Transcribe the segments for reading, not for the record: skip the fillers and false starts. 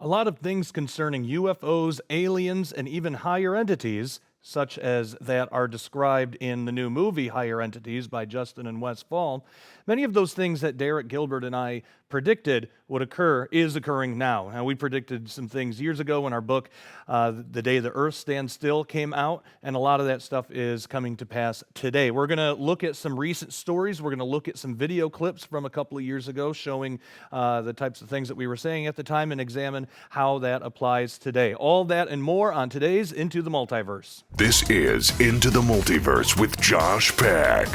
A lot of things concerning UFOs, aliens, and even higher entities, such as that are described in the new movie Higher Entities by Justin and Wes Fall, many of those things that Derek Gilbert and I predicted would occur is occurring now. Now, we predicted some things years ago when our book, The Day the Earth Stands Still, came out, and a lot of that stuff is coming to pass today. We're going to look at some recent stories. We're going to look at some video clips from a couple of years ago showing the types of things that we were saying at the time and examine how that applies today. All that and more on today's Into the Multiverse. This is Into the Multiverse with Josh Peck.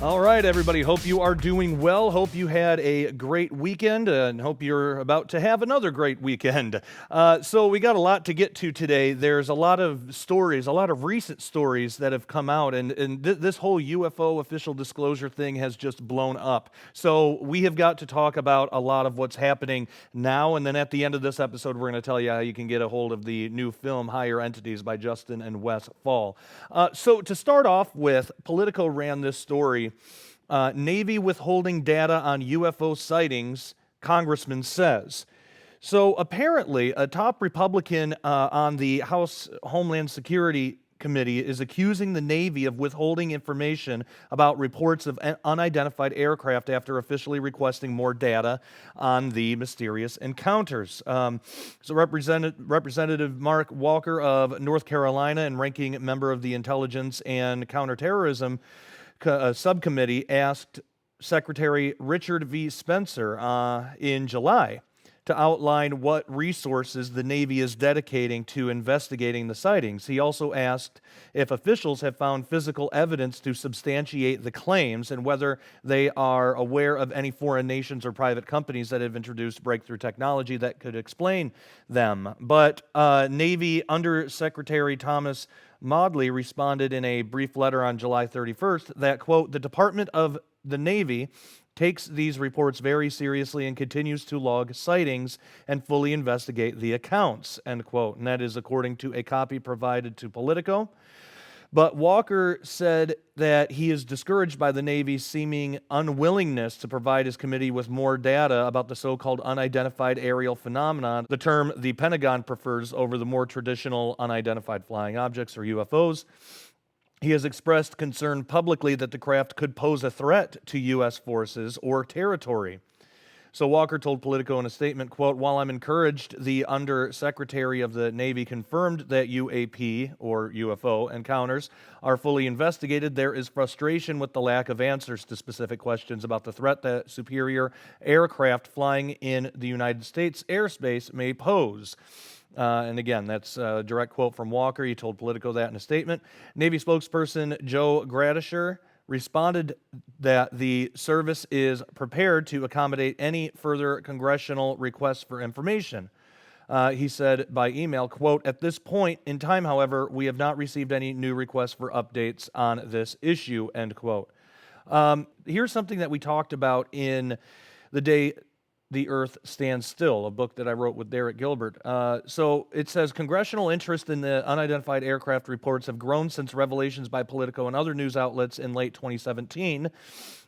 All right, everybody. Hope you are doing well. Hope you had a great weekend and hope you're about to have another great weekend. So we got a lot to get to today. There's a lot of stories, a lot of recent stories that have come out, and this whole UFO official disclosure thing has just blown up. So we have got to talk about a lot of what's happening now, and then at the end of this episode, we're going to tell you how you can get a hold of the new film, Higher Entities by Justin and Wes Fall. So to start off with, Politico ran this story. Navy withholding data on UFO sightings, Congressman says. So apparently, a top Republican on the House Homeland Security Committee is accusing the Navy of withholding information about reports of unidentified aircraft after officially requesting more data on the mysterious encounters. So Representative Mark Walker of North Carolina and ranking member of the Intelligence and Counterterrorism Subcommittee asked Secretary Richard V. Spencer in July to outline what resources the Navy is dedicating to investigating the sightings. He also asked if officials have found physical evidence to substantiate the claims and whether they are aware of any foreign nations or private companies that have introduced breakthrough technology that could explain them. But Navy Undersecretary Thomas Maudley responded in a brief letter on July 31st that, quote, the Department of the Navy takes these reports very seriously and continues to log sightings and fully investigate the accounts, end quote. And that is according to a copy provided to Politico. But Walker said that he is discouraged by the Navy's seeming unwillingness to provide his committee with more data about the so-called unidentified aerial phenomenon, the term the Pentagon prefers over the more traditional unidentified flying objects, or UFOs. He has expressed concern publicly that the craft could pose a threat to U.S. forces or territory. So Walker told Politico in a statement, quote, while I'm encouraged, the Undersecretary of the Navy confirmed that UAP, or UFO, encounters are fully investigated, there is frustration with the lack of answers to specific questions about the threat that superior aircraft flying in the United States airspace may pose. And again, that's a direct quote from Walker. He told Politico that in a statement. Navy spokesperson Joe Gradisher responded that the service is prepared to accommodate any further congressional requests for information. He said by email, quote, at this point in time, however, we have not received any new requests for updates on this issue, end quote. Here's something that we talked about in The Day the Earth Stands Still, a book that I wrote with Derek Gilbert. So it says, congressional interest in the unidentified aircraft reports have grown since revelations by Politico and other news outlets in late 2017.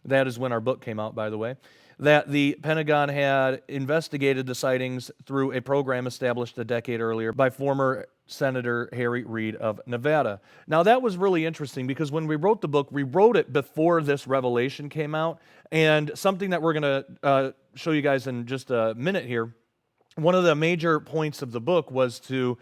That is when our book came out, by the way. That the Pentagon had investigated the sightings through a program established a decade earlier by former Senator Harry Reid of Nevada. Now, that was really interesting because when we wrote the book, we wrote it before this revelation came out, and something that we're going to show you guys in just a minute here, one of the major points of the book was to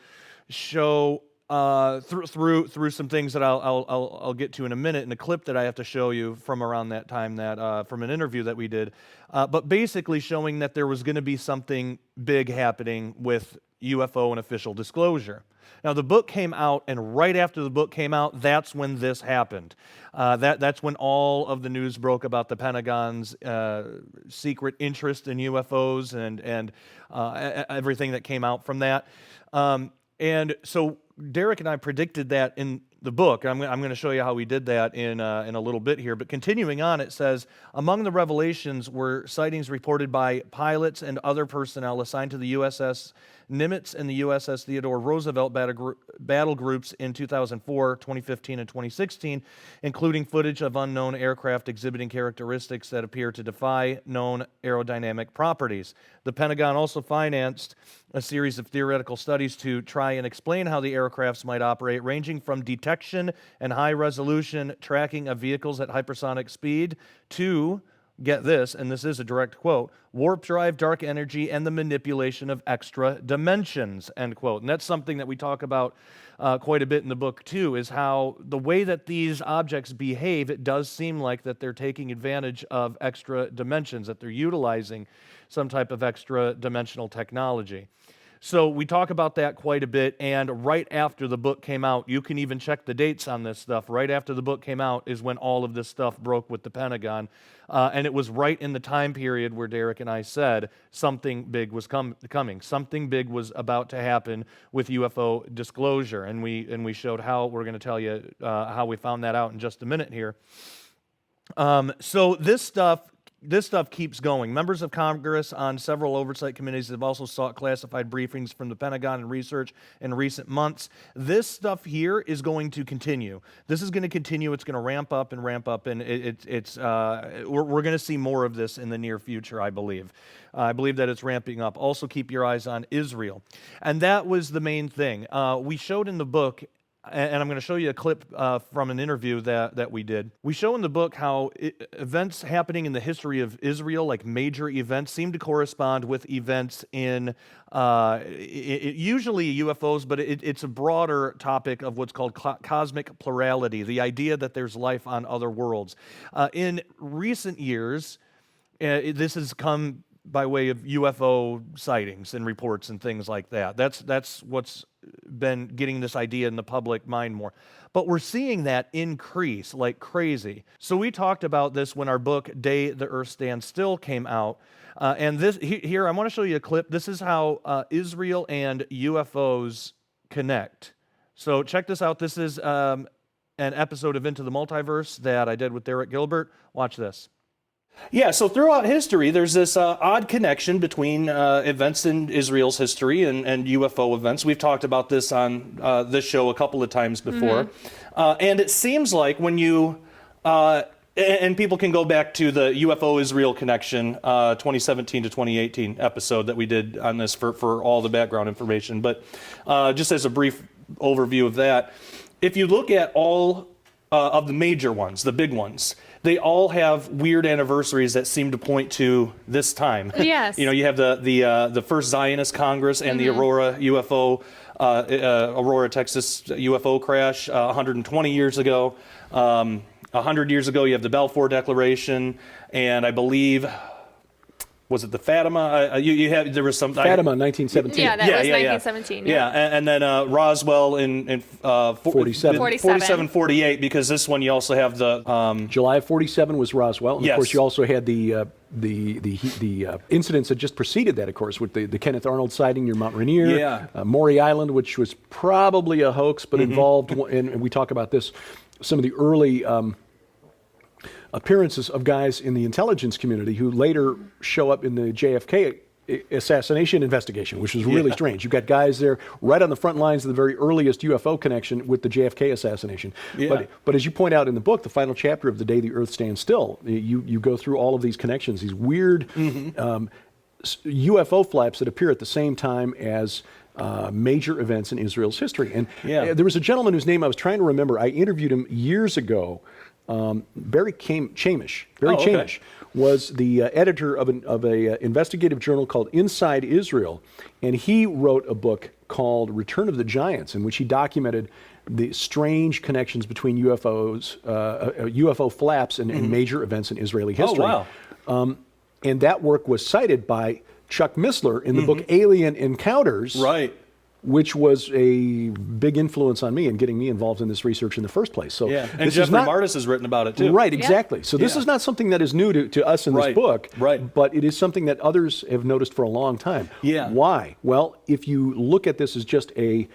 show through some things that I'll get to in a minute in a clip that I have to show you from around that time, that from an interview that we did, but basically showing that there was going to be something big happening with UFO and official disclosure. Now, the book came out, and right after the book came out, that's when this happened. That's when all of the news broke about the Pentagon's secret interest in UFOs and everything that came out from that. And so Derek and I predicted that in the book. I'm going to show you how we did that in a little bit here. But continuing on, it says, among the revelations were sightings reported by pilots and other personnel assigned to the USS Nimitz and the USS Theodore Roosevelt battle groups in 2004, 2015, and 2016, including footage of unknown aircraft exhibiting characteristics that appear to defy known aerodynamic properties. The Pentagon also financed a series of theoretical studies to try and explain how the aircrafts might operate, ranging from detection and high-resolution tracking of vehicles at hypersonic speed to, get this, and this is a direct quote, warp drive, dark energy, and the manipulation of extra dimensions, end quote. And that's something that we talk about quite a bit in the book, too, is how the way that these objects behave, it does seem like that they're taking advantage of extra dimensions, that they're utilizing some type of extra dimensional technology. So we talk about that quite a bit, and right after the book came out, you can even check the dates on this stuff. Right after the book came out is when all of this stuff broke with the Pentagon, and it was right in the time period where Derek and I said something big was coming. Something big was about to happen with UFO disclosure, and we showed how. We're going to tell you how we found that out in just a minute here. So this stuff keeps going. Members of Congress on several oversight committees have also sought classified briefings from the Pentagon and research in recent months. This stuff here is going to continue. This is going to continue. It's going to ramp up, and we're going to see more of this in the near future, I believe. I believe that it's ramping up. Also, keep your eyes on Israel. And that was the main thing. We showed in the book, and I'm going to show you a clip from an interview that we did. We show in the book how events happening in the history of Israel, like major events, seem to correspond with events in usually UFOs, but it's a broader topic of what's called cosmic plurality, the idea that there's life on other worlds. In recent years, this has come by way of UFO sightings and reports and things like that. That's what's been getting this idea in the public mind more. But we're seeing that increase like crazy. So we talked about this when our book, Day the Earth Stands Still, came out. And this here, I want to show you a clip. This is how Israel and UFOs connect. So check this out. This is an episode of Into the Multiverse that I did with Derek Gilbert. Watch this. Yeah, so throughout history, there's this odd connection between events in Israel's history and UFO events. We've talked about this on this show a couple of times before. Mm-hmm. And it seems like when you, and people can go back to the UFO Israel connection, 2017 to 2018 episode that we did on this for all the background information. But just as a brief overview of that, if you look at all of the major ones, the big ones, they all have weird anniversaries that seem to point to this time. Yes. You know, you have the first Zionist Congress and the Aurora, Texas UFO crash 120 years ago. 100 years ago, you have the Balfour Declaration, and I believe, was it the Fatima? There was some Fatima, 1917. Yeah, that was 1917. Yeah, and then Roswell in 47, 48, because this one you also have the July of 47 was Roswell, and yes. of course you also had the incidents that just preceded that, of course, with the Kenneth Arnold sighting near Mount Rainier, yeah. Maury Island, which was probably a hoax, but involved, and we talk about this, some of the early appearances of guys in the intelligence community who later show up in the JFK assassination investigation, which was really strange. You've got guys there right on the front lines of the very earliest UFO connection with the JFK assassination. Yeah. But as you point out in the book, the final chapter of The Day the Earth Stands Still, you go through all of these connections, these weird UFO flaps that appear at the same time as major events in Israel's history. And there was a gentleman whose name I was trying to remember. I interviewed him years ago. Barry Chamish. Chamish was the editor of a investigative journal called Inside Israel, and he wrote a book called Return of the Giants, in which he documented the strange connections between UFOs, UFO flaps, and major events in Israeli history. Oh, wow. And that work was cited by Chuck Missler in the book Alien Encounters. Right. Which was a big influence on me in getting me involved in this research in the first place. So and Jeffrey Martis has written about it too. Right, exactly. So this is not something that is new to us in this book, but it is something that others have noticed for a long time. Yeah. Why? Well, if you look at this as just a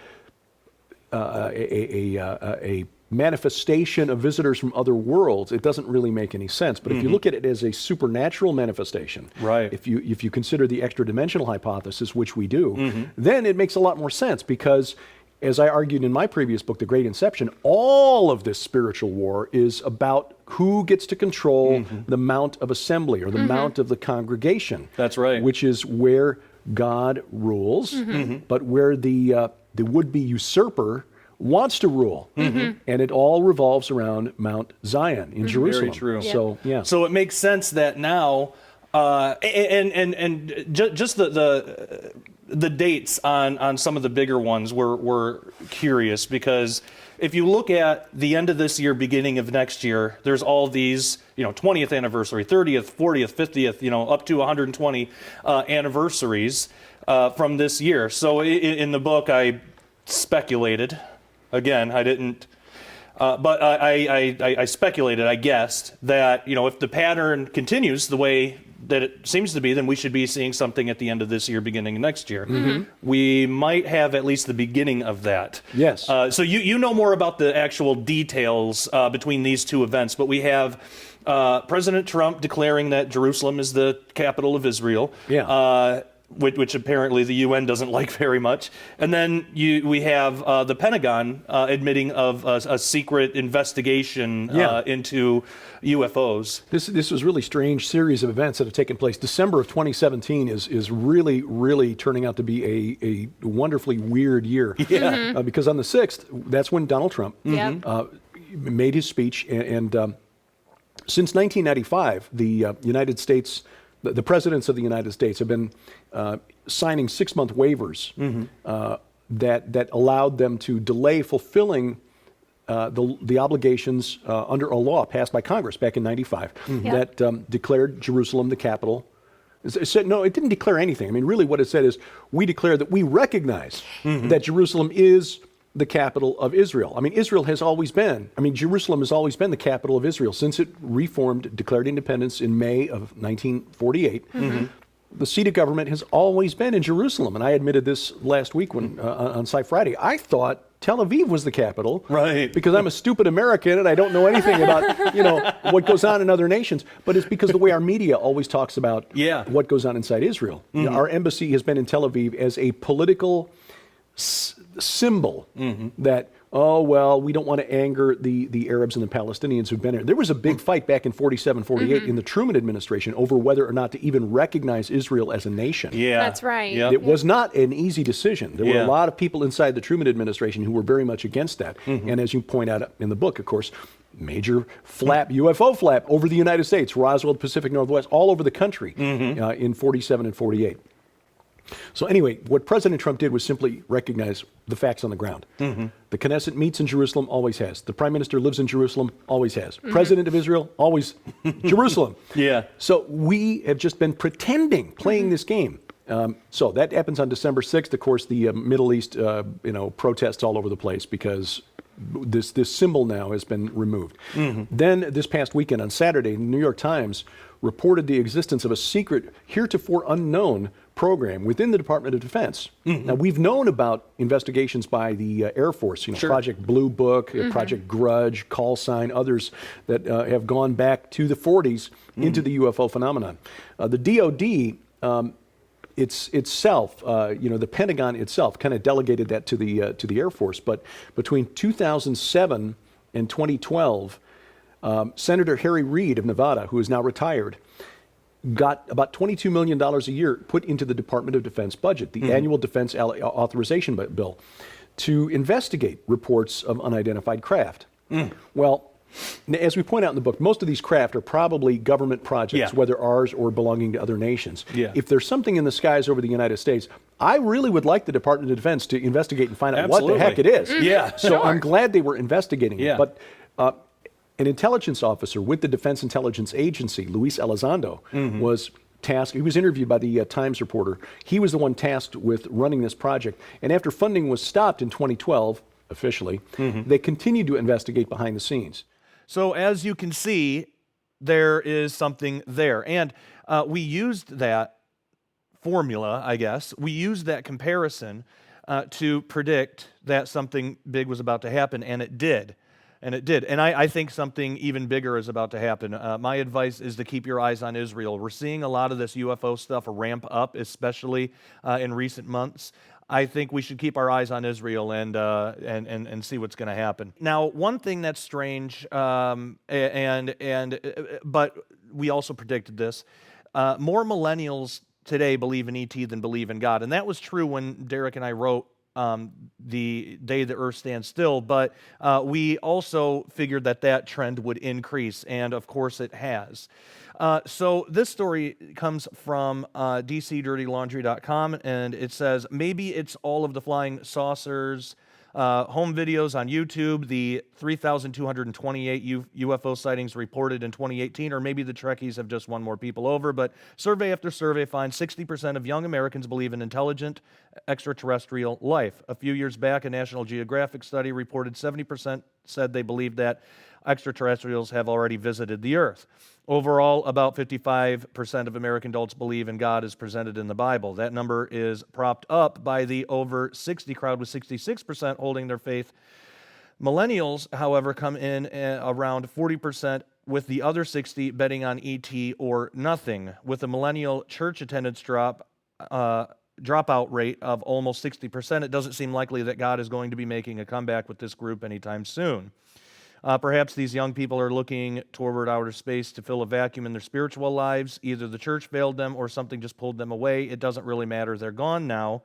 a manifestation of visitors from other worlds, it doesn't really make any sense. But if you look at it as a supernatural manifestation, right? If you consider the extra dimensional hypothesis, which we do, then it makes a lot more sense because, as I argued in my previous book, The Great Inception, all of this spiritual war is about who gets to control the Mount of Assembly or the Mount of the congregation. That's right. Which is where God rules, but where the would-be usurper wants to rule, and it all revolves around Mount Zion in Jerusalem. Very true. So yeah. So it makes sense that now, just the dates on some of the bigger ones were curious because if you look at the end of this year, beginning of next year, there's all these 20th anniversary, 30th, 40th, 50th, up to 120 anniversaries from this year. So in the book, I speculated. Again, I didn't, but I speculated, I guessed, that, if the pattern continues the way that it seems to be, then we should be seeing something at the end of this year, beginning of next year. We might have at least the beginning of that. Yes. So you know more about the actual details between these two events, but we have President Trump declaring that Jerusalem is the capital of Israel. Yeah. Which apparently the UN doesn't like very much. And then we have the Pentagon admitting of a secret investigation into UFOs. This was a really strange series of events that have taken place. December of 2017 is really, really turning out to be a wonderfully weird year. Yeah. Because on the 6th, that's when Donald Trump made his speech. And since 1995, the United States, the presidents of the United States have been signing 6-month waivers that allowed them to delay fulfilling the obligations under a law passed by Congress back in '95 that declared Jerusalem the capital. It said, no, it didn't declare anything. I mean, really what it said is, we declare that we recognize that Jerusalem is the capital of Israel. I mean, Jerusalem has always been the capital of Israel since it declared independence in May of 1948. The seat of government has always been in Jerusalem. And I admitted this last week when on Sci Friday. I thought Tel Aviv was the capital. Right. Because I'm a stupid American and I don't know anything about, what goes on in other nations. But it's because the way our media always talks about what goes on inside Israel. Our embassy has been in Tel Aviv as a political symbol that, we don't want to anger the Arabs and the Palestinians who've been here. There was a big fight back in 47, 48 in the Truman administration over whether or not to even recognize Israel as a nation. Yeah. That's right. Yep. It was not an easy decision. There were a lot of people inside the Truman administration who were very much against that. And as you point out in the book, of course, major UFO flap over the United States, Roswell, Pacific Northwest, all over the country in 47 and 48. So anyway, what President Trump did was simply recognize the facts on the ground. The Knesset meets in Jerusalem, always has. The Prime Minister lives in Jerusalem, always has. President of Israel, always Jerusalem. Yeah. So we have just been playing this game. So that happens on December 6th. Of course, the Middle East, protests all over the place because this symbol now has been removed. Then this past weekend on Saturday, the New York Times reported the existence of a secret, heretofore unknown program within the Department of Defense. Now, we've known about investigations by the Air Force, Project Blue Book, Project Grudge, Call Sign, others that have gone back to the 40s into the UFO phenomenon. The DOD itself, the Pentagon itself, kind of delegated that to the Air Force. But between 2007 and 2012, Senator Harry Reid of Nevada, who is now retired, got about $22 million a year put into the Department of Defense budget, the annual Defense Authorization Bill, to investigate reports of unidentified craft. Well, as we point out in the book, most of these craft are probably government projects, whether ours or belonging to other nations. If there's something in the skies over the United States, I really would like the Department of Defense to investigate and find out what the heck it is. So I'm glad they were investigating it. But an intelligence officer with the Defense Intelligence Agency, Luis Elizondo, was tasked. He was interviewed by the Times reporter. He was the one tasked with running this project. And after funding was stopped in 2012, officially, they continued to investigate behind the scenes. So as you can see, there is something there. And we used that formula, I guess. We used that comparison to predict that something big was about to happen, and it did. And it did. And I think something even bigger is about to happen. My advice is to keep your eyes on Israel. We're seeing a lot of this UFO stuff ramp up, especially in recent months. I think we should keep our eyes on Israel and see what's going to happen. Now, one thing that's strange, but we also predicted this, more millennials today believe in ET than believe in God. And that was true when Derek and I wrote the Day the Earth Stands Still, but we also figured that trend would increase, and of course it has. So this story comes from DCDirtyLaundry.com, and it says, maybe it's all of the flying saucers, home videos on YouTube, the 3,228 UFO sightings reported in 2018, or maybe the Trekkies have just won more people over. But survey after survey finds 60% of young Americans believe in intelligent extraterrestrial life. A few years back, a National Geographic study reported 70% said they believed that extraterrestrials have already visited the Earth. Overall, about 55% of American adults believe in God as presented in the Bible. That number is propped up by the over 60 crowd, with 66% holding their faith. Millennials, however, come in around 40%, with the other 60 betting on ET or nothing. With a millennial church attendance dropout rate of almost 60%, it doesn't seem likely that God is going to be making a comeback with this group anytime soon. Perhaps these young people are looking toward outer space to fill a vacuum in their spiritual lives. Either the church failed them or something just pulled them away. It doesn't really matter. They're gone now.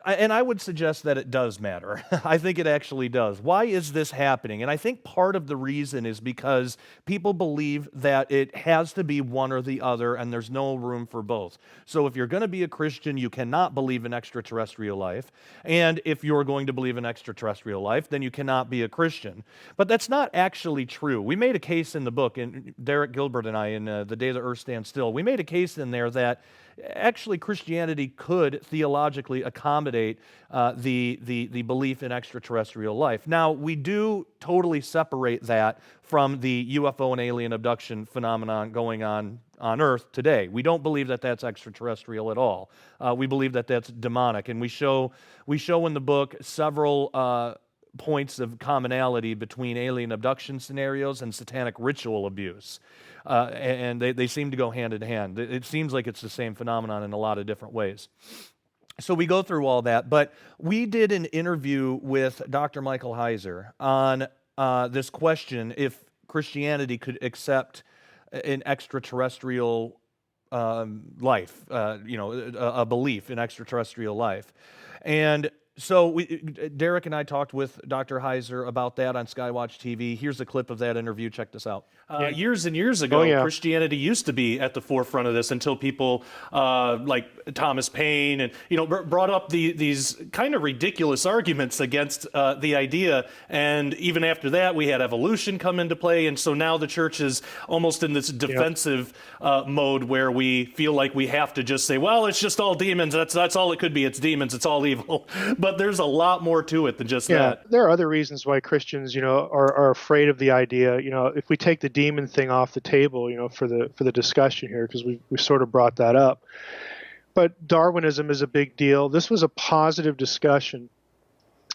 And I would suggest that it does matter. I think it actually does. Why is this happening? And I think part of the reason is because people believe that it has to be one or the other, and there's no room for both. So if you're going to be a Christian, you cannot believe in extraterrestrial life. And if you're going to believe in extraterrestrial life, then you cannot be a Christian. But that's not actually true. We made a case in the book, and Derek Gilbert and I, in The Day the Earth Stands Still, we made a case in there that actually Christianity could theologically accommodate the belief in extraterrestrial life. Now, we do totally separate that from the UFO and alien abduction phenomenon going on Earth today. We don't believe that that's extraterrestrial at all. We believe that that's demonic, and we show in the book several points of commonality between alien abduction scenarios and satanic ritual abuse. And they seem to go hand in hand. It seems like it's the same phenomenon in a lot of different ways. So we go through all that, but we did an interview with Dr. Michael Heiser on this question, if Christianity could accept an extraterrestrial life, a belief in extraterrestrial life. And so Derek and I talked with Dr. Heiser about that on Skywatch TV. Here's a clip of that interview. Check this out. Years and years ago, Christianity used to be at the forefront of this until people like Thomas Paine and brought up these kind of ridiculous arguments against the idea. And even after that, we had evolution come into play. And so now the church is almost in this defensive mode where we feel like we have to just say, well, it's just all demons. That's all it could be. It's demons. It's all evil. But there's a lot more to it than just that. There are other reasons why Christians, are afraid of the idea. If we take the demon thing off the table, for the discussion here, because we sort of brought that up. But Darwinism is a big deal. This was a positive discussion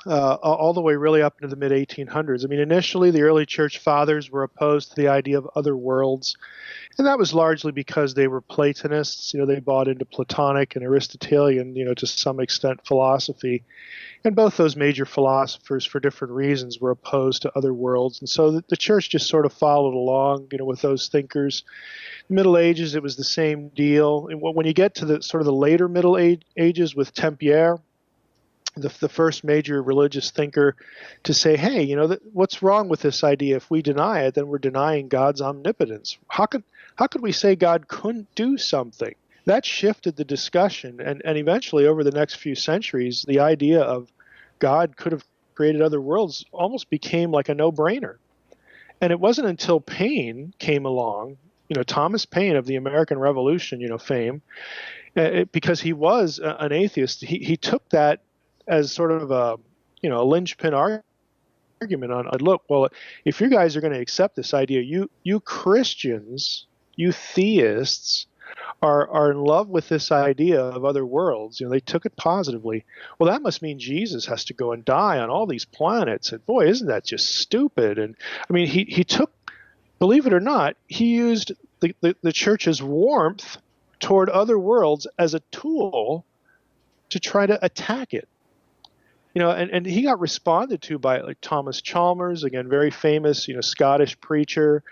all the way really up into the mid-1800s. I mean, initially the early church fathers were opposed to the idea of other worlds, and that was largely because they were Platonists. They bought into Platonic and Aristotelian, to some extent, philosophy. And both those major philosophers, for different reasons, were opposed to other worlds. And so the church just sort of followed along, with those thinkers. In the Middle Ages, it was the same deal. And when you get to the sort of the later Middle Ages with Tempier, the first major religious thinker to say, hey, what's wrong with this idea? If we deny it, then we're denying God's omnipotence. How could we say God couldn't do something? That shifted the discussion, and eventually over the next few centuries, the idea of God could have created other worlds almost became like a no-brainer. And it wasn't until Paine came along, Thomas Paine of the American Revolution, fame, because he was an atheist. He took that as sort of a linchpin argument on look, well, if you guys are going to accept this idea, you Christians, you theists, are in love with this idea of other worlds. They took it positively. Well, that must mean Jesus has to go and die on all these planets. And boy, isn't that just stupid? And I mean, he took, believe it or not, he used the church's warmth toward other worlds as a tool to try to attack it. And he got responded to by like Thomas Chalmers, again, very famous, Scottish preacher,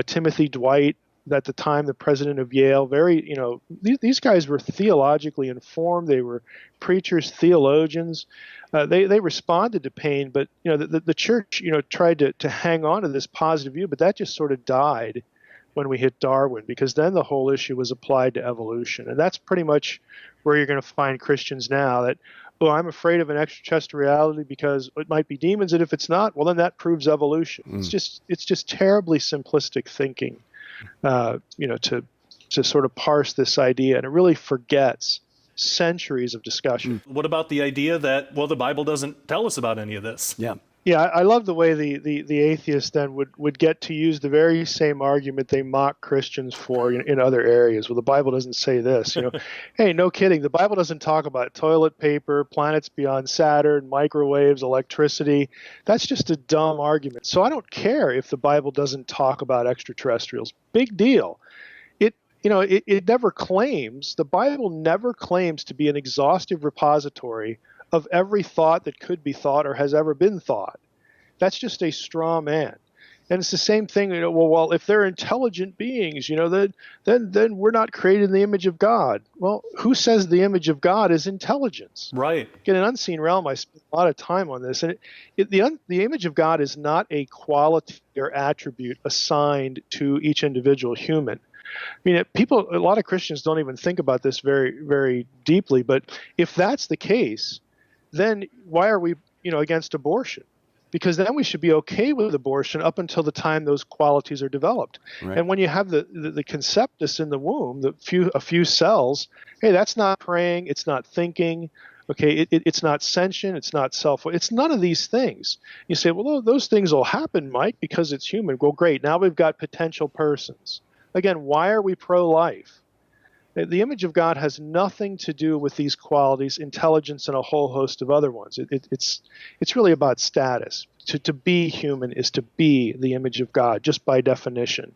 Timothy Dwight, at the time the president of Yale. Very, these guys were theologically informed. They were preachers, theologians. They responded to pain, but the church tried to hang on to this positive view, but that just sort of died when we hit Darwin, because then the whole issue was applied to evolution, and that's pretty much where you're going to find Christians now. That, oh, I'm afraid of an extraterrestrial reality because it might be demons, and if it's not, well, then that proves evolution. It's just terribly simplistic thinking, to sort of parse this idea, and it really forgets centuries of discussion. What about the idea that, well, the Bible doesn't tell us about any of this? Yeah, I love the way the atheists then would get to use the very same argument they mock Christians for in other areas. Well, the Bible doesn't say this. Hey, no kidding. The Bible doesn't talk about toilet paper, planets beyond Saturn, microwaves, electricity. That's just a dumb argument. So I don't care if the Bible doesn't talk about extraterrestrials. Big deal. It never claims, the Bible never claims to be an exhaustive repository of every thought that could be thought or has ever been thought. That's just a straw man. And it's the same thing, well, if they're intelligent beings, then we're not created in the image of God. Well, who says the image of God is intelligence? Right. In an unseen realm, I spend a lot of time on this, and the image of God is not a quality or attribute assigned to each individual human. I mean, a lot of Christians don't even think about this very, very deeply, but if that's the case, then why are we, against abortion? Because then we should be okay with abortion up until the time those qualities are developed. Right. And when you have the conceptus in the womb, a few cells, hey, that's not praying, it's not thinking, okay, it's not sentient, it's not it's none of these things. You say, well, those things will happen, Mike, because it's human. Well, great, now we've got potential persons. Again, why are we pro-life? The image of God has nothing to do with these qualities, intelligence, and a whole host of other ones. It's really about status. To be human is to be the image of God, just by definition.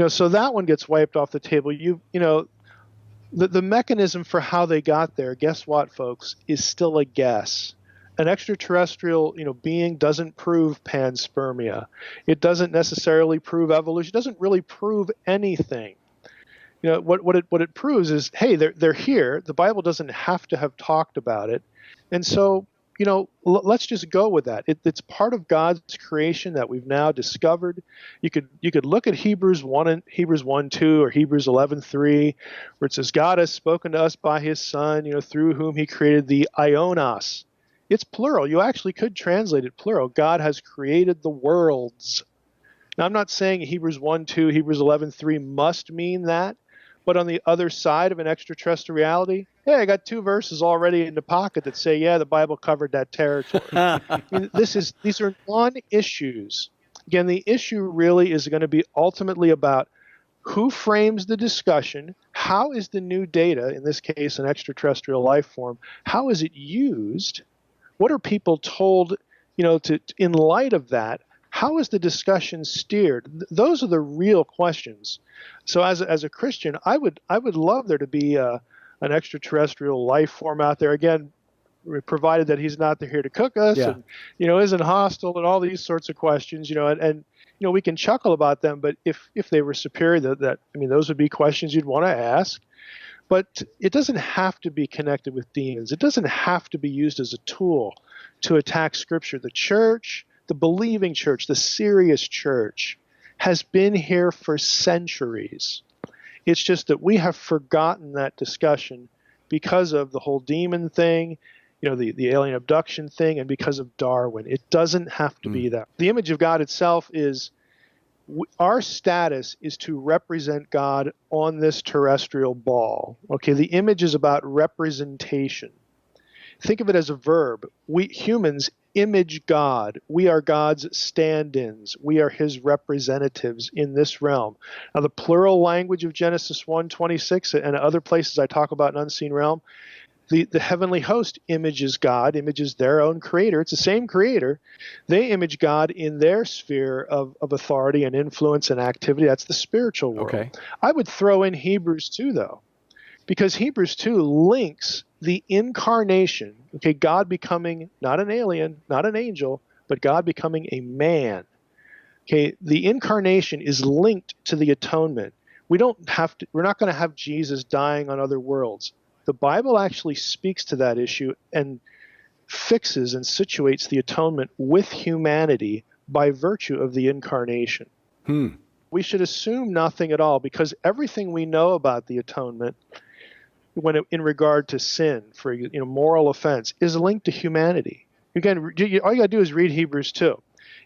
So that one gets wiped off the table. The mechanism for how they got there, guess what, folks, is still a guess. An extraterrestrial, being doesn't prove panspermia. It doesn't necessarily prove evolution. It doesn't really prove anything. What it proves is, hey, they're here. The Bible doesn't have to have talked about it, and so let's just go with that. It's part of God's creation that we've now discovered. You could look at Hebrews 1:2 or Hebrews 11:3, where it says God has spoken to us by His Son, through whom He created the Ionos. It's plural. You actually could translate it plural. God has created the worlds. Now, I'm not saying Hebrews 1:2, Hebrews 11:3 must mean that, but on the other side of an extraterrestrial reality, hey, I got 2 verses already in the pocket that say, yeah, the Bible covered that territory. These are non-issues. Again, the issue really is going to be ultimately about who frames the discussion, how is the new data, in this case an extraterrestrial life form, how is it used, what are people told, in light of that, how is the discussion steered? Those are the real questions. So as a Christian, I would love there to be an extraterrestrial life form out there, again, provided that he's not here to cook us, and isn't hostile, and all these sorts of questions, and we can chuckle about them, but if they were superior, those would be questions you'd want to ask. But it doesn't have to be connected with demons. It doesn't have to be used as a tool to attack Scripture. The church, the believing church, the serious church, has been here for centuries. It's just that we have forgotten that discussion because of the whole demon thing, the alien abduction thing, and because of Darwin. It doesn't have to be that. The image of God itself is, our status is to represent God on this terrestrial ball. Okay, the image is about representation. Think of it as a verb. We humans image God. We are God's stand-ins. We are his representatives in this realm. Now, the plural language of Genesis 1:26 and other places I talk about an unseen realm, the heavenly host images God, images their own creator. It's the same creator. They image God in their sphere of authority and influence and activity. That's the spiritual world. Okay. I would throw in Hebrews 2, though, because Hebrews 2 links the incarnation, okay, God becoming not an alien, not an angel, but God becoming a man. Okay, the incarnation is linked to the atonement. We're not going to have Jesus dying on other worlds. The Bible actually speaks to that issue and fixes and situates the atonement with humanity by virtue of the incarnation. We should assume nothing at all, because everything we know about the atonement in regard to sin, for moral offense, is linked to humanity. Again, all you got to do is read Hebrews 2.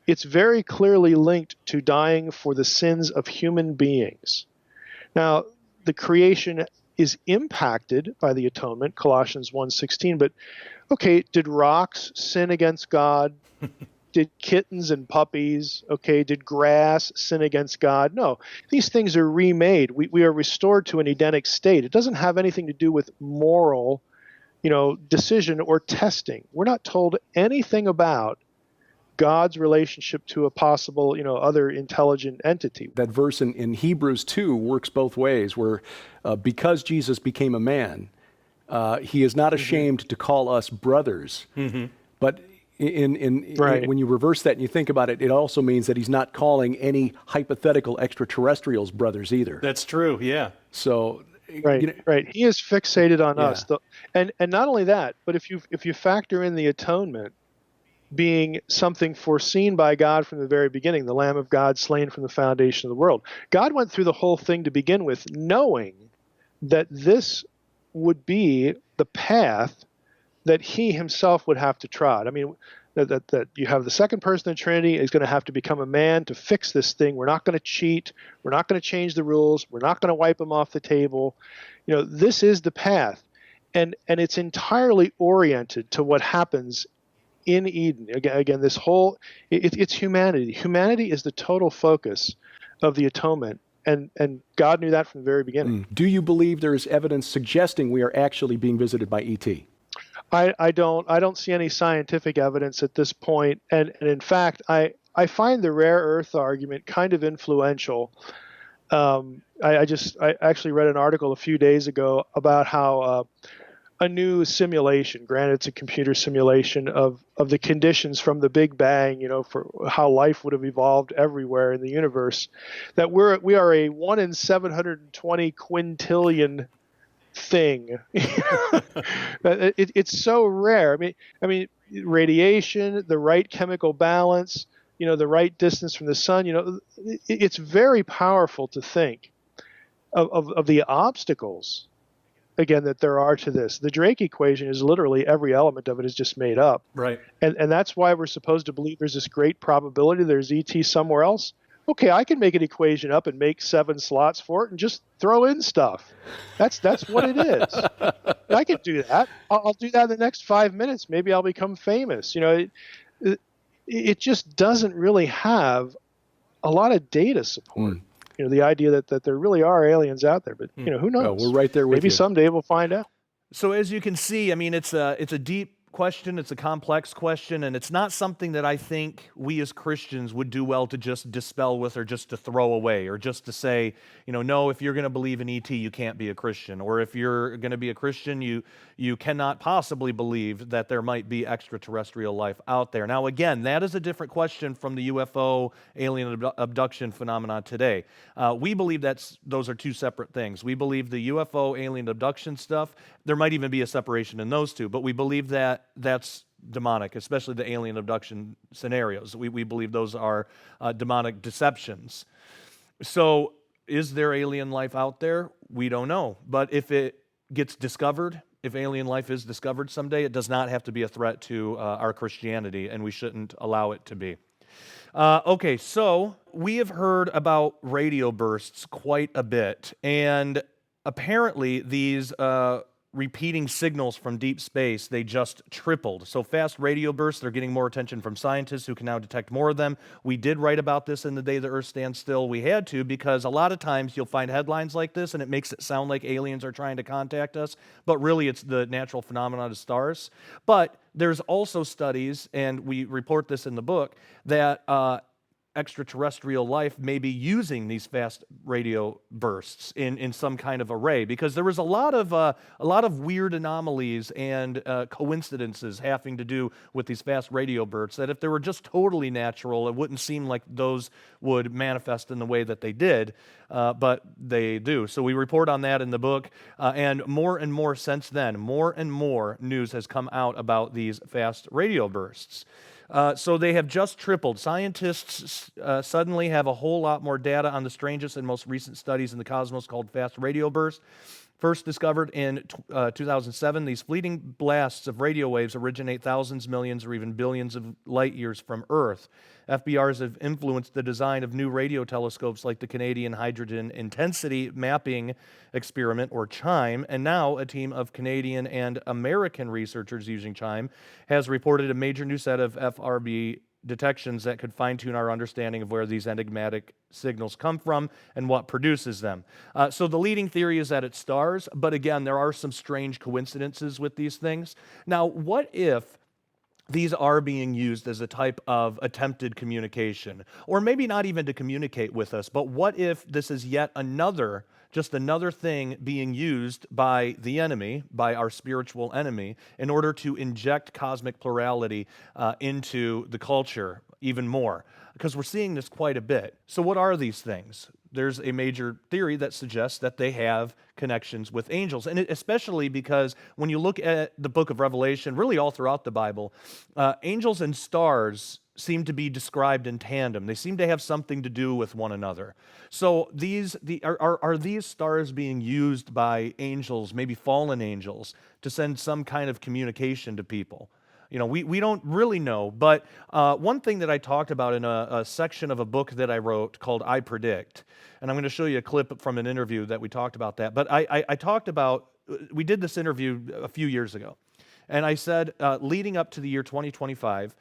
It's very clearly linked to dying for the sins of human beings. Now, the creation is impacted by the atonement, Colossians 1:16, but okay, did rocks sin against God? Did kittens and puppies, did grass sin against God? No, these things are remade. We are restored to an Edenic state. It doesn't have anything to do with moral, decision or testing. We're not told anything about God's relationship to a possible, other intelligent entity. That verse in Hebrews 2 works both ways, where because Jesus became a man, he is not ashamed to call us brothers. But when you reverse that and you think about it, it also means that he's not calling any hypothetical extraterrestrials brothers either. That's true, yeah. So right. He is fixated on us, and not only that, but if you factor in the atonement being something foreseen by God from the very beginning, the Lamb of God slain from the foundation of the world, God went through the whole thing to begin with, knowing that this would be the path that he himself would have to trod. I mean, that you have the second person of the Trinity is going to have to become a man to fix this thing. We're not going to cheat. We're not going to change the rules. We're not going to wipe them off the table. This is the path. And it's entirely oriented to what happens in Eden. Again, this whole, it's humanity. Humanity is the total focus of the atonement. And God knew that from the very beginning. Do you believe there is evidence suggesting we are actually being visited by ET? I don't see any scientific evidence at this point, and in fact, I find the rare earth argument kind of influential. I actually read an article a few days ago about how a new simulation, granted it's a computer simulation of the conditions from the Big Bang, for how life would have evolved everywhere in the universe, that we are a 1 in 720 quintillion thing. It's so rare. I mean, radiation, the right chemical balance, the right distance from the sun. It's very powerful to think of the obstacles, again, that there are to this. The Drake equation is literally every element of it is just made up. Right. And that's why we're supposed to believe there's this great probability there's ET somewhere else. Okay, I can make an equation up and make 7 slots for it and just throw in stuff. That's what it is. I can do that. I'll do that in the next 5 minutes. Maybe I'll become famous. It just doesn't really have a lot of data support. The idea that there really are aliens out there, but who knows? We're right there with Maybe you. someday we'll find out. So as you can see, I mean, it's a deep question, it's a complex question, and it's not something that I think we as Christians would do well to just dispel with or just to throw away or just to say, no, if you're going to believe in ET, you can't be a Christian. Or if you're going to be a Christian, you cannot possibly believe that there might be extraterrestrial life out there. Now, again, that is a different question from the UFO alien abduction phenomenon today. We believe those are two separate things. We believe the UFO alien abduction stuff, there might even be a separation in those two, but we believe that that's demonic, especially the alien abduction scenarios. We believe those are demonic deceptions. So is there alien life out there? We don't know. But if it gets discovered, if alien life is discovered someday, it does not have to be a threat to our Christianity, and we shouldn't allow it to be. Okay, so we have heard about radio bursts quite a bit, and apparently these repeating signals from deep space, they just tripled. So fast radio bursts, they're getting more attention from scientists who can now detect more of them. We did write about this in The Day the Earth Stands Still. We had to, because a lot of times you'll find headlines like this and it makes it sound like aliens are trying to contact us, but really it's the natural phenomenon of stars. But there's also studies, and we report this in the book, that extraterrestrial life may be using these fast radio bursts in some kind of array, because there was a lot of weird anomalies and coincidences having to do with these fast radio bursts, that if they were just totally natural, it wouldn't seem like those would manifest in the way that they did, but they do. So we report on that in the book, and more since then, more and more news has come out about these fast radio bursts. So they have just tripled. Scientists suddenly have a whole lot more data on the strangest and most recent studies in the cosmos called fast radio bursts. First discovered in 2007, these fleeting blasts of radio waves originate thousands, millions, or even billions of light years from Earth. FBRs have influenced the design of new radio telescopes like the Canadian Hydrogen Intensity Mapping Experiment, or CHIME, and now a team of Canadian and American researchers using CHIME has reported a major new set of FRB detections that could fine-tune our understanding of where these enigmatic signals come from and what produces them. So the leading theory is that it's stars, but again, there are some strange coincidences with these things. Now, what if these are being used as a type of attempted communication, or maybe not even to communicate with us, but what if this is yet just another thing being used by the enemy, by our spiritual enemy, in order to inject cosmic plurality into the culture even more? Because we're seeing this quite a bit. So what are these things? There's a major theory that suggests that they have connections with angels, and especially because when you look at the book of Revelation, really all throughout the Bible, angels and stars seem to be described in tandem. They seem to have something to do with one another. So are these stars being used by angels, maybe fallen angels, to send some kind of communication to people? You know, we don't really know, but one thing that I talked about in a section of a book that I wrote called I Predict, and I'm going to show you a clip from an interview that we talked about that, but I talked about, we did this interview a few years ago, and I said, leading up to the year 2025,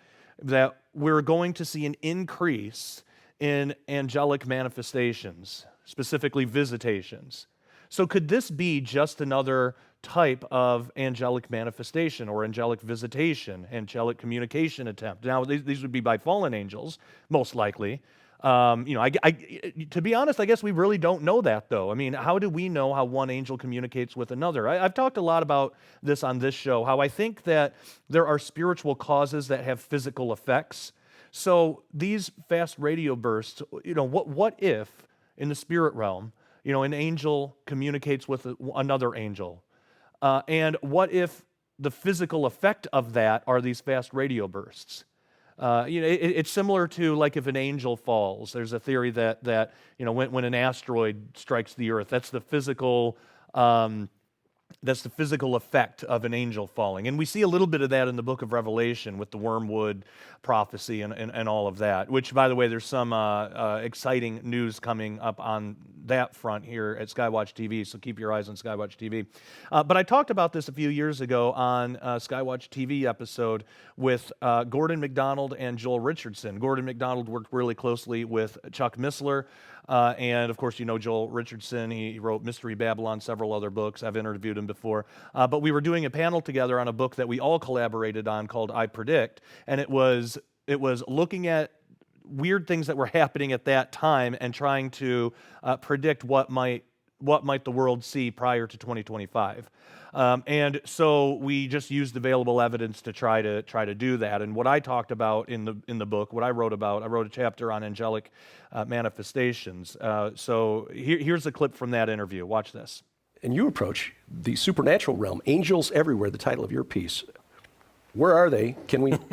that we're going to see an increase in angelic manifestations, specifically visitations. So could this be just another type of angelic manifestation or angelic visitation, angelic communication attempt? Now, these would be by fallen angels, most likely. To be honest, I guess we really don't know that, though. I mean, how do we know how one angel communicates with another? I've talked a lot about this on this show, how I think that there are spiritual causes that have physical effects. So these fast radio bursts, what if in the spirit realm, an angel communicates with another angel? And what if the physical effect of that are these fast radio bursts? It's similar to like if an angel falls. There's a theory that when an asteroid strikes the Earth, that's the physical effect of an angel falling. And we see a little bit of that in the book of Revelation with the wormwood prophecy and all of that, which, by the way, there's some exciting news coming up on that front here at Skywatch TV, so keep your eyes on Skywatch TV. But I talked about this a few years ago on a Skywatch TV episode with Gordon MacDonald and Joel Richardson. Gordon MacDonald worked really closely with Chuck Missler, and of course, Joel Richardson. He wrote Mystery Babylon, several other books. I've interviewed him before. But we were doing a panel together on a book that we all collaborated on called I Predict, and it was looking at weird things that were happening at that time and trying to predict what might the world see prior to 2025. And so we just used available evidence to try to do that. And what I talked about in the book, what I wrote about, I wrote a chapter on angelic manifestations. So here's a clip from that interview. Watch this. And you approach the supernatural realm, angels everywhere, the title of your piece. Where are they?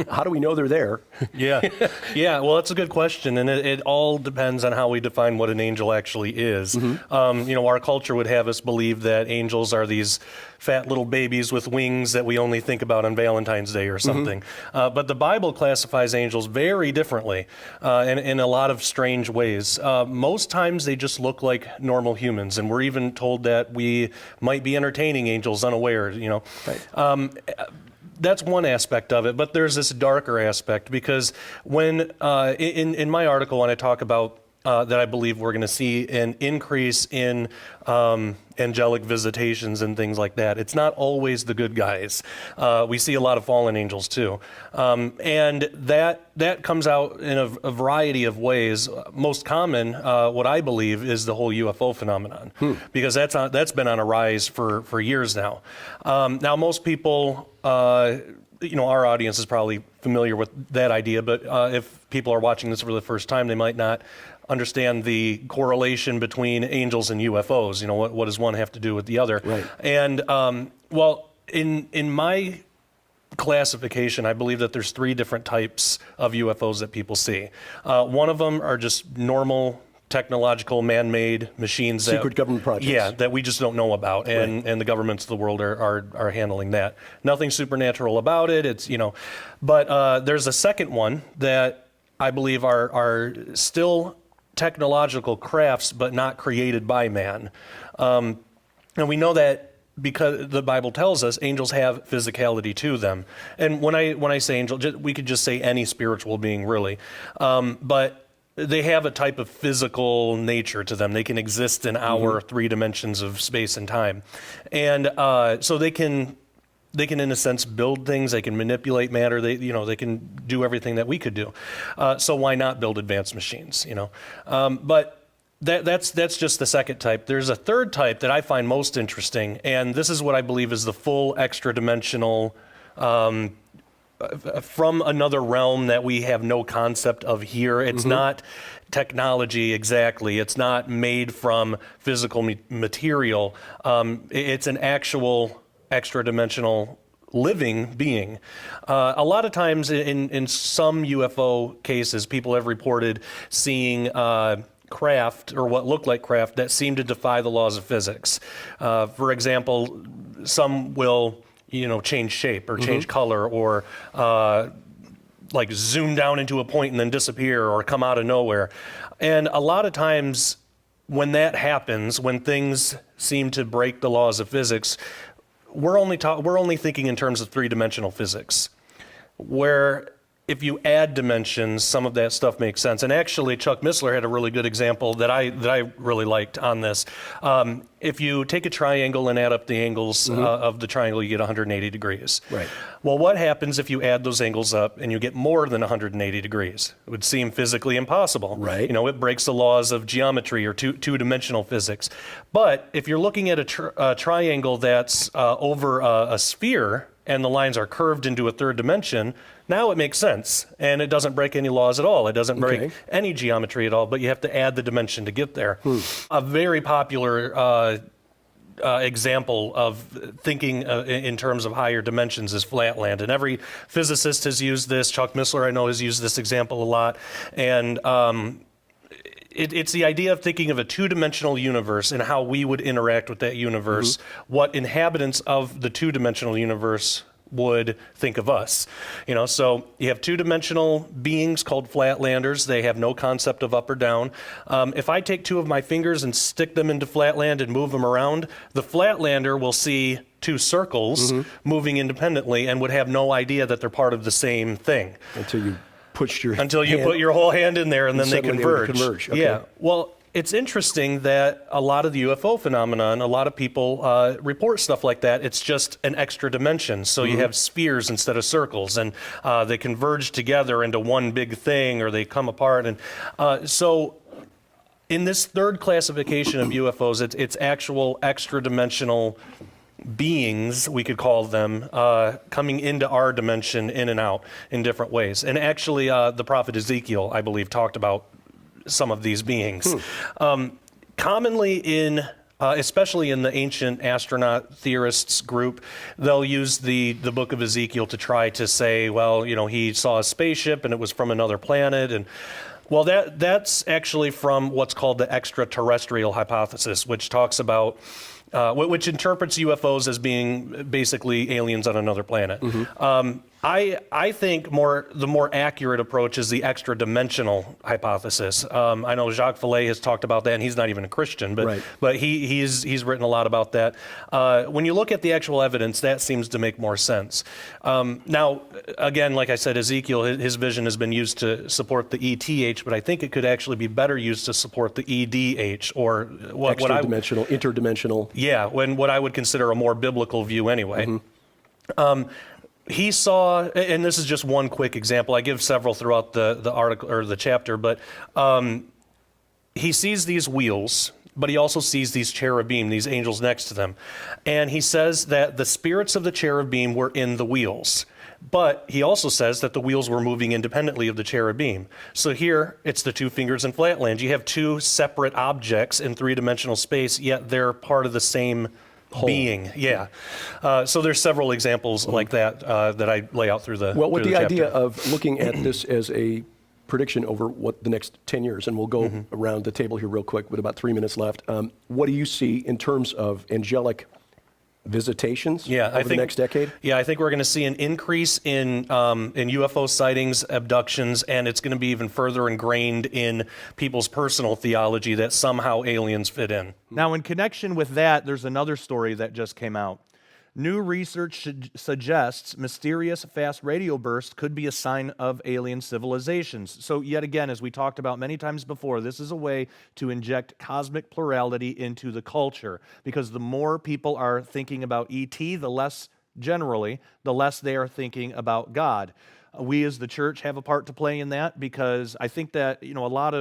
How do we know they're there? Yeah. Yeah. Well, that's a good question. And it all depends on how we define what an angel actually is. Our culture would have us believe that angels are these fat little babies with wings that we only think about on Valentine's Day or something. But the Bible classifies angels very differently in a lot of strange ways. Most times they just look like normal humans. And we're even told that we might be entertaining angels unaware, Right. That's one aspect of it, but there's this darker aspect because when in my article when I talk about that I believe we're going to see an increase in angelic visitations and things like that. It's not always the good guys. We see a lot of fallen angels too, and that comes out in a variety of ways. Most common, what I believe, is the whole UFO phenomenon, because that's been on a rise for years now. Now most people. Our audience is probably familiar with that idea, but if people are watching this for the first time, they might not understand the correlation between angels and UFOs. What does one have to do with the other? Right. And in my classification, I believe that there's 3 different types of UFOs that people see. One of them are just normal technological man-made machines, secret government projects, that we just don't know about, and the governments of the world are handling that. Nothing supernatural about it. It's but there's a second one that I believe are still technological crafts, but not created by man. And we know that because the Bible tells us angels have physicality to them. And when I say angel, we could just say any spiritual being, really, but they have a type of physical nature to them. They can exist in our 3 dimensions of space and time. And so they can, in a sense, build things. They can manipulate matter. They can do everything that we could do. So why not build advanced machines, But that's just the second type. There's a third type that I find most interesting, and this is what I believe is the full extra-dimensional from another realm that we have no concept of here. It's not technology exactly. It's not made from physical material. It's an actual extra-dimensional living being. A lot of times in some UFO cases, people have reported seeing craft, or what looked like craft, that seemed to defy the laws of physics. For example, some will change shape or change color, or like zoom down into a point and then disappear, or come out of nowhere. And a lot of times when that happens, when things seem to break the laws of physics, we're only thinking in terms of 3-dimensional physics, where if you add dimensions, some of that stuff makes sense. And actually, Chuck Missler had a really good example that I really liked on this. If you take a triangle and add up the angles of the triangle, you get 180 degrees. Right. Well, what happens if you add those angles up and you get more than 180 degrees? It would seem physically impossible. Right. It breaks the laws of geometry or two-dimensional physics. But if you're looking at a triangle that's over a sphere, and the lines are curved into a third dimension, now it makes sense, and it doesn't break any laws at all. It doesn't break any geometry at all, but you have to add the dimension to get there. A very popular example of thinking in terms of higher dimensions is flatland, and every physicist has used this. Chuck Missler, I know, has used this example a lot, and it's the idea of thinking of a 2-dimensional universe and how we would interact with that universe, what inhabitants of the 2-dimensional universe would think of us. So you have 2-dimensional beings called flatlanders. They have no concept of up or down. If I take 2 of my fingers and stick them into flatland and move them around, the flatlander will see 2 circles moving independently and would have no idea that they're part of the same thing. Until you put your whole hand in there, and then they converge. Okay. Yeah. Well, it's interesting that a lot of the UFO phenomenon, a lot of people report stuff like that. It's just an extra dimension. So you have spheres instead of circles, and they converge together into one big thing, or they come apart. And so in this third classification of UFOs, it's actual extra dimensional beings, we could call them, coming into our dimension in and out in different ways. And actually, the prophet Ezekiel, I believe, talked about some of these beings. Commonly in especially in the ancient astronaut theorists group, they'll use the book of Ezekiel to try to say, well, he saw a spaceship and it was from another planet. And well, that's actually from what's called the extraterrestrial hypothesis, which talks about which interprets UFOs as being basically aliens on another planet. I think the more accurate approach is the extra-dimensional hypothesis. I know Jacques Vallée has talked about that, and he's not even a Christian, but he's written a lot about that. When you look at the actual evidence, that seems to make more sense. Now, again, like I said, Ezekiel, his vision has been used to support the ETH, but I think it could actually be better used to support the EDH, or extra-dimensional, interdimensional. Yeah, what I would consider a more biblical view anyway. He saw, and this is just one quick example. I give several throughout the article or the chapter, but he sees these wheels, but he also sees these cherubim, these angels next to them. And he says that the spirits of the cherubim were in the wheels. But he also says that the wheels were moving independently of the cherubim. So here, it's the two fingers in Flatland. You have two separate objects in three-dimensional space, yet they're part of the same being. Yeah. So there's several examples like that that I lay out through the Well, with through the chapter. idea of looking at this as a prediction over what the next 10 years, and we'll go around the table here real quick with about 3 minutes left. What do you see in terms of angelic visitations over the next decade? Yeah, I think we're going to see an increase in UFO sightings, abductions, and it's going to be even further ingrained in people's personal theology that somehow aliens fit in. Now, in connection with that, there's another story that just came out. New research suggests mysterious fast radio bursts could be a sign of alien civilizations. So yet again, as we talked about many times before, this is a way to inject cosmic plurality into the culture, because the more people are thinking about ET, the less they are thinking about God. We as the church have a part to play in that, because I think that a lot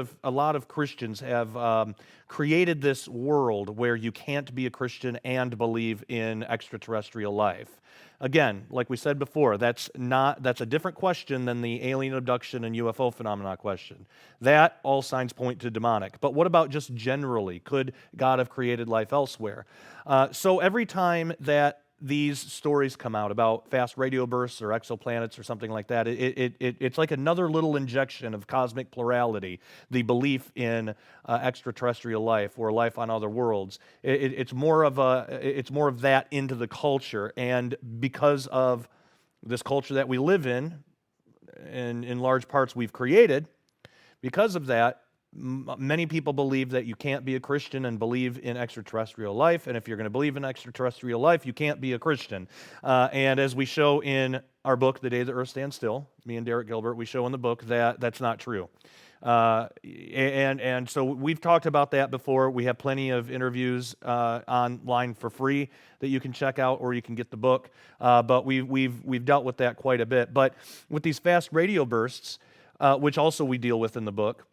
of Christians have created this world where you can't be a Christian and believe in extraterrestrial life. Again, like we said before, that's a different question than the alien abduction and UFO phenomena question. That all signs point to demonic. But what about just generally? Could God have created life elsewhere? So every time that these stories come out about fast radio bursts or exoplanets or something like that, it's like another little injection of cosmic plurality, the belief in extraterrestrial life or life on other worlds. It's more of that into the culture, and because of this culture that we live in, and in large parts we've created, because of that, many people believe that you can't be a Christian and believe in extraterrestrial life, and if you're going to believe in extraterrestrial life, you can't be a Christian. And as we show in our book, The Day the Earth Stands Still, me and Derek Gilbert, we show in the book that that's not true. And so we've talked about that before. We have plenty of interviews online for free that you can check out, or you can get the book. But we've dealt with that quite a bit. But with these fast radio bursts, which also we deal with in the book,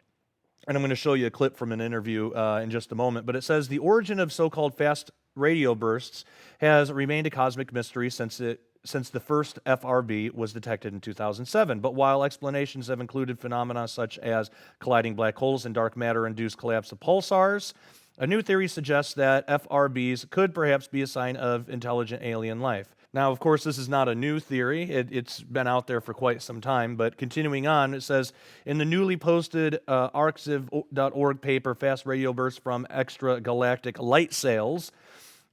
and I'm going to show you a clip from an interview in just a moment, but it says the origin of so-called fast radio bursts has remained a cosmic mystery since the first FRB was detected in 2007. But while explanations have included phenomena such as colliding black holes and dark matter-induced collapse of pulsars, a new theory suggests that FRBs could perhaps be a sign of intelligent alien life. Now, of course, this is not a new theory. It's been out there for quite some time, but continuing on, it says, in the newly posted arxiv.org paper, Fast Radio Bursts from Extragalactic Light Sails,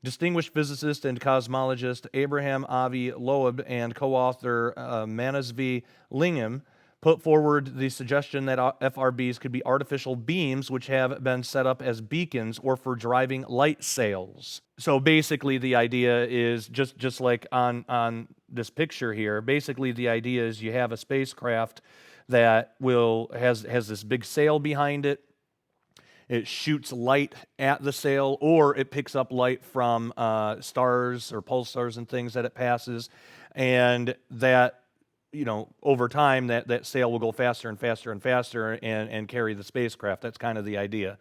distinguished physicist and cosmologist Abraham Avi Loeb and co-author Manasvi Lingam put forward the suggestion that FRBs could be artificial beams which have been set up as beacons or for driving light sails. So basically the idea is, just like on this picture here, basically the idea is you have a spacecraft that has this big sail behind it. It shoots light at the sail, or it picks up light from stars or pulsars and things that it passes, and that, over time, that sail will go faster and faster and faster and carry the spacecraft. That's kind of the idea.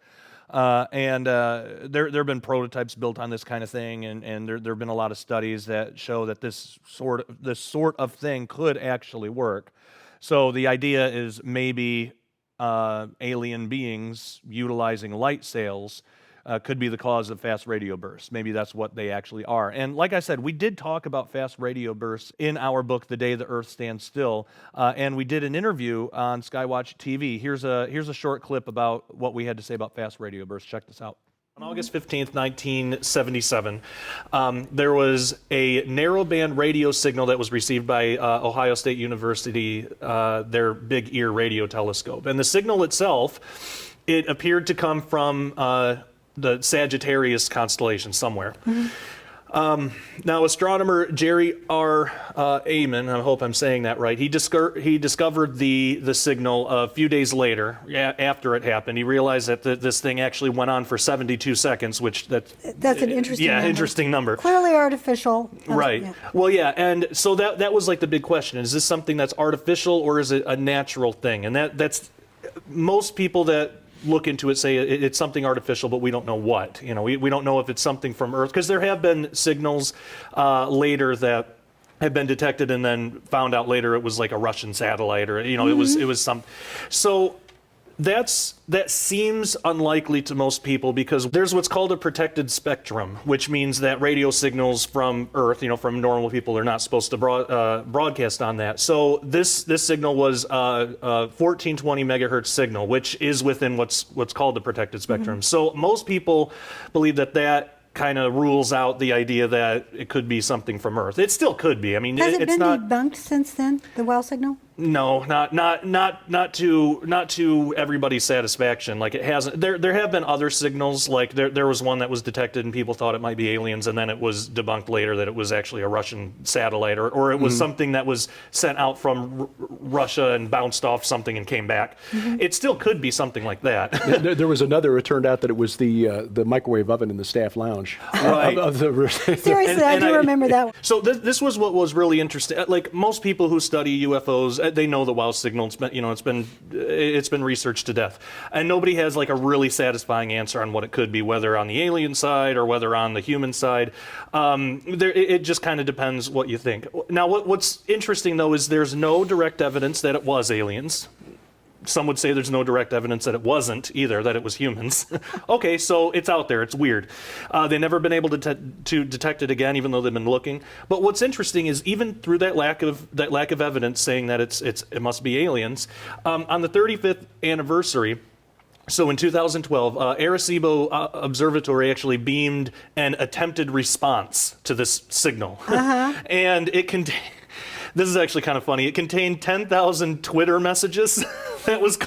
There have been prototypes built on this kind of thing, and there have been a lot of studies that show that this sort of thing could actually work. So the idea is maybe alien beings utilizing light sails could be the cause of fast radio bursts. Maybe that's what they actually are. And like I said, we did talk about fast radio bursts in our book, The Day the Earth Stands Still, and we did an interview on Skywatch TV. Here's a short clip about what we had to say about fast radio bursts. Check this out. On August 15th, 1977, there was a narrowband radio signal that was received by Ohio State University, their Big Ear radio telescope. And the signal itself, it appeared to come from the Sagittarius constellation somewhere. Now, astronomer Jerry R. Amon, I hope I'm saying that right, he discovered the signal a few days later, after it happened. He realized that this thing actually went on for 72 seconds, which that's an interesting number. Interesting number. Clearly artificial. Right. Yeah. Well, yeah, and so that was like the big question. Is this something that's artificial or is it a natural thing? And that's most people that look into it say it's something artificial, but we don't know what. We don't know if it's something from Earth, because there have been signals later that have been detected and then found out later it was like a Russian satellite, or it was some. So that seems unlikely to most people, because there's what's called a protected spectrum, which means that radio signals from Earth, from normal people, are not supposed to broadcast on that. So this signal was a 1420 megahertz signal, which is within what's called the protected spectrum. So most people believe that kind of rules out the idea that it could be something from Earth. It still could be. I mean, Has it it's been not debunked since then, the WOW signal? No, not to everybody's satisfaction. Like, it hasn't. There have been other signals. Like there was one that was detected and people thought it might be aliens, and then it was debunked later that it was actually a Russian satellite, or it was something that was sent out from Russia and bounced off something and came back. It still could be something like that. There was another. It turned out that it was the microwave oven in the staff lounge. Right. Seriously, I do remember that one. So this was what was really interesting. Like, most people who study UFOs, they know the WOW signal. It's been researched to death, and nobody has like a really satisfying answer on what it could be, whether on the alien side or whether on the human side. It just kind of depends what you think. Now, what's interesting though is there's no direct evidence that it was aliens. Some would say there's no direct evidence that it wasn't either, that it was humans. Okay, so it's out there. It's weird. They've never been able to detect it again, even though they've been looking. But what's interesting is, even through that lack of evidence saying that it must be aliens, on the 35th anniversary. So in 2012, Arecibo Observatory actually beamed an attempted response to this signal, and it contained. This is actually kind of funny. It contained 10,000 Twitter messages that was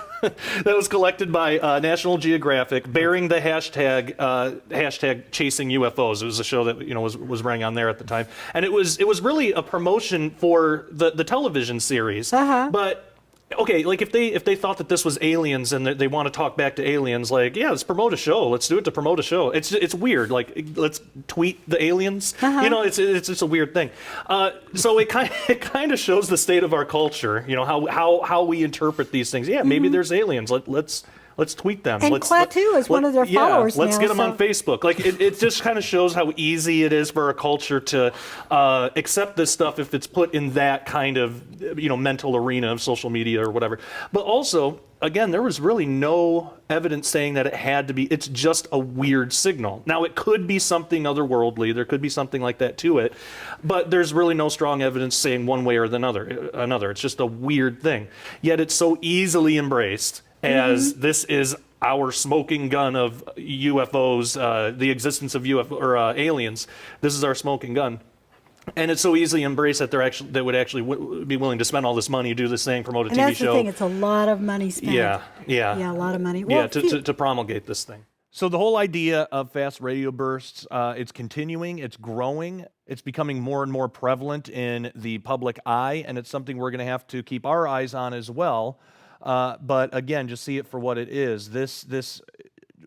collected by National Geographic, bearing the hashtag chasing UFOs. It was a show that was running on there at the time, and it was really a promotion for the television series. But okay, like if they thought that this was aliens and they want to talk back to aliens, like, yeah, let's promote a show. Let's do it to promote a show. It's weird. Like, let's tweet the aliens. It's just a weird thing. So it kind of shows the state of our culture. How we interpret these things. Yeah, maybe there's aliens. Let's tweet them. And Klaatu is one of their followers let's now, get them on Facebook. Like, it just kind of shows how easy it is for a culture to accept this stuff if it's put in that kind of mental arena of social media or whatever. But also, again, there was really no evidence saying that it had to be. It's just a weird signal. Now, it could be something otherworldly. There could be something like that to it, but there's really no strong evidence saying one way or another. It's just a weird thing. Yet it's so easily embraced as this is our smoking gun of UFOs, the existence of aliens. This is our smoking gun. And it's so easily embraced that they would actually be willing to spend all this money to do this thing, promote a TV show. And that's the thing, it's a lot of money spent. Yeah, a lot of money. Well, to promulgate this thing. So the whole idea of fast radio bursts, it's continuing, it's growing, it's becoming more and more prevalent in the public eye, and it's something we're going to have to keep our eyes on as well. But again, just see it for what it is. This,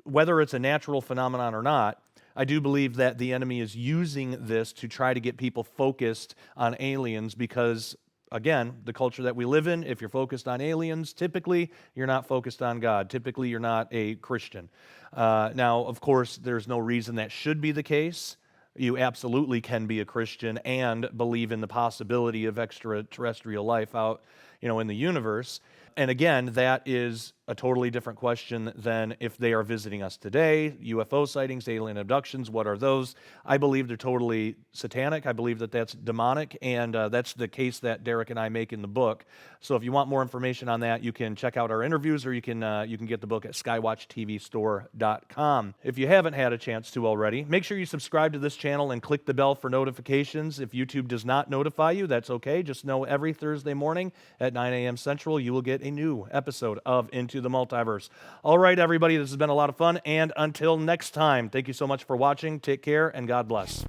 whether it's a natural phenomenon or not, I do believe that the enemy is using this to try to get people focused on aliens because, again, the culture that we live in, if you're focused on aliens, typically you're not focused on God. Typically you're not a Christian. Now, of course, there's no reason that should be the case. You absolutely can be a Christian and believe in the possibility of extraterrestrial life out in the universe. And again, that is a totally different question than if they are visiting us today. UFO sightings, alien abductions, what are those? I believe they're totally satanic. I believe that that's demonic, and that's the case that Derek and I make in the book. So if you want more information on that, you can check out our interviews, or you can get the book at skywatchtvstore.com. If you haven't had a chance to already, make sure you subscribe to this channel and click the bell for notifications. If YouTube does not notify you, that's okay. Just know every Thursday morning at 9 a.m. Central, you will get a new episode of Into the Multiverse. All right, everybody, this has been a lot of fun, and until next time, thank you so much for watching. Take care, and God bless.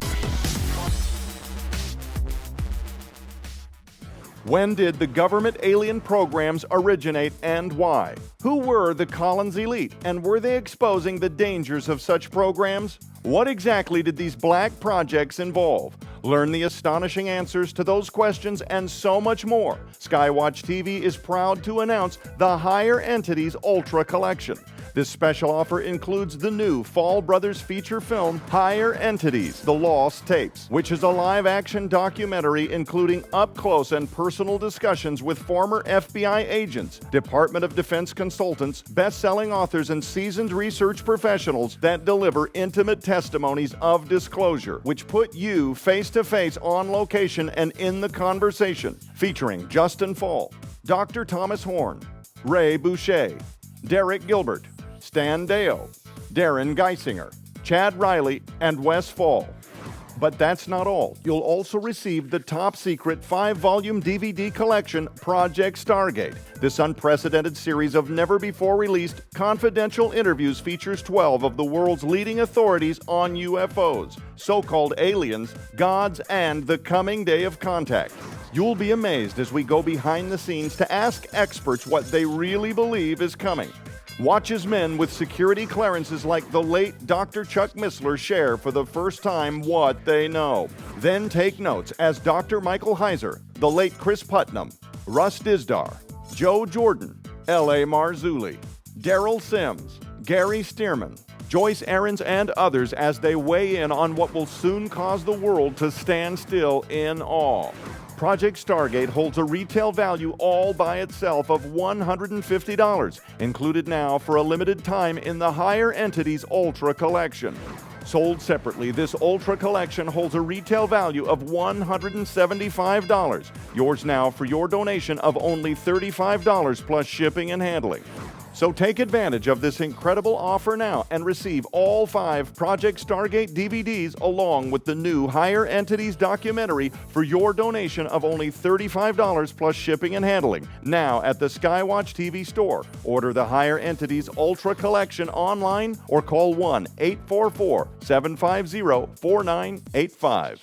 When did the government alien programs originate and why? Who were the Collins elite, and were they exposing the dangers of such programs? What exactly did these black projects involve? Learn the astonishing answers to those questions and so much more. Skywatch TV is proud to announce the Higher Entities Ultra Collection. This special offer includes the new Fall Brothers feature film, Higher Entities, The Lost Tapes, which is a live-action documentary including up-close and personal discussions with former FBI agents, Department of Defense consultants, best-selling authors, and seasoned research professionals that deliver intimate testimonies of disclosure, which put you face-to-face on location and in the conversation. Featuring Justin Fall, Dr. Thomas Horn, Ray Boucher, Derek Gilbert, Stan Deo, Darren Geisinger, Chad Riley, and Wes Fall. But that's not all. You'll also receive the top-secret 5-volume DVD collection, Project Stargate. This unprecedented series of never-before-released confidential interviews features 12 of the world's leading authorities on UFOs, so-called aliens, gods, and the coming day of contact. You'll be amazed as we go behind the scenes to ask experts what they really believe is coming. Watch as men with security clearances like the late Dr. Chuck Missler share for the first time what they know. Then take notes as Dr. Michael Heiser, the late Chris Putnam, Russ Dizdar, Joe Jordan, L.A. Marzulli, Daryl Sims, Gary Stearman, Joyce Aarons, and others as they weigh in on what will soon cause the world to stand still in awe. Project Stargate holds a retail value all by itself of $150, included now for a limited time in the Higher Entities Ultra Collection. Sold separately, this Ultra Collection holds a retail value of $175. Yours now for your donation of only $35 plus shipping and handling. So take advantage of this incredible offer now and receive all 5 Project Stargate DVDs along with the new Higher Entities documentary for your donation of only $35 plus shipping and handling now at the Skywatch TV store. Order the Higher Entities Ultra Collection online or call 1-844-750-4985.